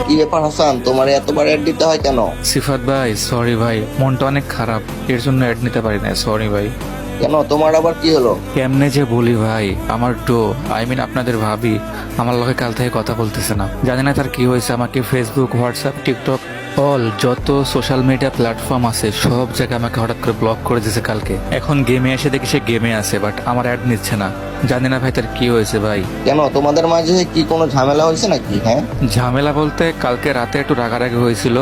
কি ব্যাপার হাসান, তোমার এতবার অ্যাড দিতে হয় কেন? সিফাত ভাই সরি ভাই, মনটা অনেক খারাপ, এর জন্য অ্যাড নিতে পারি না, সরি ভাই। কেন, তোমার আবার কি হলো? কেমনে যে বলি ভাই, আমার আপনাদের ভাবি আমার লগে কাল থেকে কথা বলতেছে না, জানি না তার কি হয়েছে। আমাকে ফেসবুক, হোয়াটসঅ্যাপ, টিকটক অল যত সোশ্যাল মিডিয়া প্ল্যাটফর্ম আছে সব জায়গায় আমাকে হঠাৎ করে ব্লক করে দিয়েছে কালকে। এখন গেমে এসে দেখি সে গেমে আছে, বাট আমার অ্যাড নিচ্ছে না, জানি না ভাই তার কি হয়েছে ভাই। কেন, তোমাদের মাঝে কি কোনো ঝামেলা হয়েছে নাকি? হ্যাঁ, ঝামেলা বলতে কালকে রাতে একটু রাগারাগি হয়েছিল,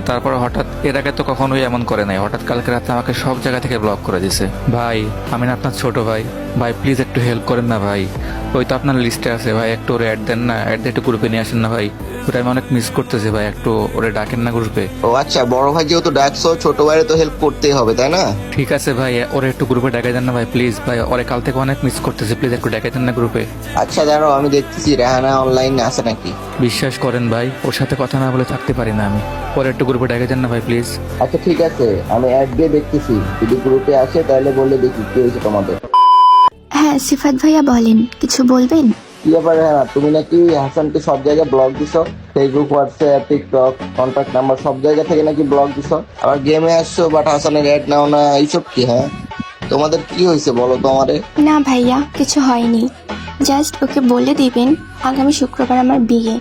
তারপর হঠাৎ, এর আগে তো কখনোই এমন করে নাই, হঠাৎ কালকে রাতে আমাকে সব জায়গা থেকে ব্লক করে দিছে। ভাই আমি না আপনার ছোট ভাই, ভাই প্লিজ একটু হেল্প করেন না ভাই। ওই তো আপনার লিস্টে আছে ভাই, একটু ওরে অ্যাড দেন না, অ্যাড দিয়ে একটু গ্রুপে নিয়ে আসেন না ভাই, ওটা আমি অনেক মিস করতেছি ভাই, একটু ওরে ডাকেন না গ্রুপে। ও আচ্ছা, বড় ভাই যেহেতু ডাকছো, ছোট ভাইয়ের তো হেল্প করতেই হবে, তাই না? ঠিক আছে ভাই, ওরে একটু গ্রুপে ডাকাই দেন না ভাই প্লিজ ভাই, ওরে কাল থেকে অনেক মিস করতেছি, প্লিজ একটু ডাকাই দেন না গ্রুপে। আচ্ছা দাঁড়াও, আমি দেখতেছি রেহানা অনলাইনে আছে নাকি। বিশ্বাস করেন ভাই, ওর সাথে কথা না বলে থাকতে পারি না আমি, ওরে একটু গ্রুপে ডাকাই দেন না ভাই প্লিজ। আচ্ছা ঠিক আছে, আমি অ্যাড দিয়ে দেখতেছি, যদি গ্রুপে আসে তাহলে বললে দেখি কি হয়েছে তোমাদের। হ্যাঁ সিফাত ভাইয়া বলেন, কিছু বলবেন? কি ব্যাপার রেহানা, তুমি নাকি হাসানকে সব জায়গায় ব্লক দিছো? Facebook, WhatsApp, TikTok, contact number সব জায়গা থেকে নাকি ব্লক দিছো, আবার গেমে আসছো বাট হাসানের অ্যাড নাও না, এইসব কি? হ্যাঁ, তোমাদের কি হয়েছে বলো তো আমারে। না ভাইয়া, কিছু হয়নি, জাস্ট ওকে বলে দিবেন আগামী শুক্রবার আমার বিয়ে,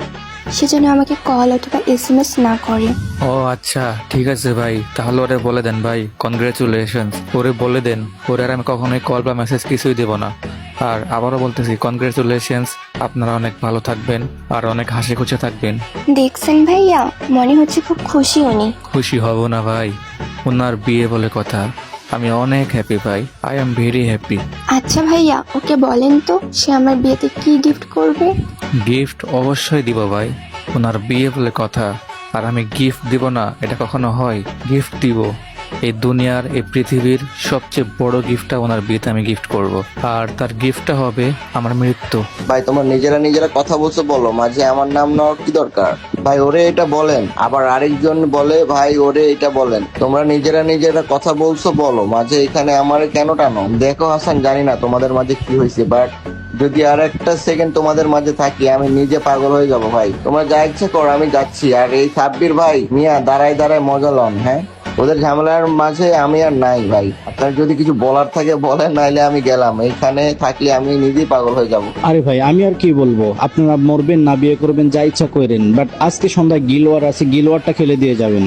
সেজন্য আমাকে কল অথবা SMS না করে। ও আচ্ছা ঠিক আছে ভাই, তাহলে ওরে বলে দেন ভাই কনগ্রেচুলেশন, ওরে বলে দেন, ওরে আর আমি কখনোই কল বা মেসেজ কিছুই দেব না। আর আবারও বলতেছি কনগ্রেচুলেশনস, আপনারা অনেক ভালো থাকবেন আর অনেক হাসি খুশি থাকবেন। দেখছেন ভাইয়া, মনে হচ্ছে খুব খুশি উনি। খুশি হব না ভাই, ওনার বিয়ে বলে কথা, আমি অনেক হ্যাপি ভাই, আই এম ভেরি হ্যাপি। আচ্ছা ভাইয়া, ওকে বলেন তো সে আমার বিয়েতে কি গিফট করবে। গিফট অবশ্যই দিব ভাই, ওনার বিয়ে বলে কথা, আর আমি গিফট দিব না এটা কখনো হয়? গিফট দিব, এই দুনিয়ার, এই পৃথিবীর সবচেয়ে বড় গিফটটা ওনার বিয়েতে আমি গিফট করব, আর তার গিফটটা হবে আমার মৃত্যু। ভাই তোমার নিজেরা কথা বলছো, বলো মাঝে আমার নাম নেওয়ার কি দরকার? ভাই ওরে এটা বলেন, আবার আরেকজন বলে ভাই ওরে এটা বলেন, তোমরা নিজেরা কথা বলছো, বলো মাঝে এখানে আমারে কেন টানো? দেখো হাসান, জানি না তোমাদের মাঝে কি হয়েছে, বাট যদি আর একটা সেকেন্ড তোমাদের মাঝে থাকি আমি নিজে পাগল হয়ে যাব। ভাই তোমরা যা ইচ্ছে করো, আমি যাচ্ছি। আর এই সাব্বির ভাই মিয়া দাঁড়ায় মজা লন। হ্যাঁ, ওদের ঝামেলার মাঝে আমি আর নাই ভাই, আপনার যদি কিছু বলার থাকে বলেন, নাইলে আমি গেলাম, এখানে থাকলে আমি নিজেই পাগল হয়ে যাব। আরে ভাই আমি আর কি বলবো, আপনারা মরবেন না বিয়ে করবেন যা ইচ্ছা করেন, বাট আজকে সন্ধ্যায় গিলোয়ার আছে, গিলোয়ারটা খেলে দিয়ে যাবেন।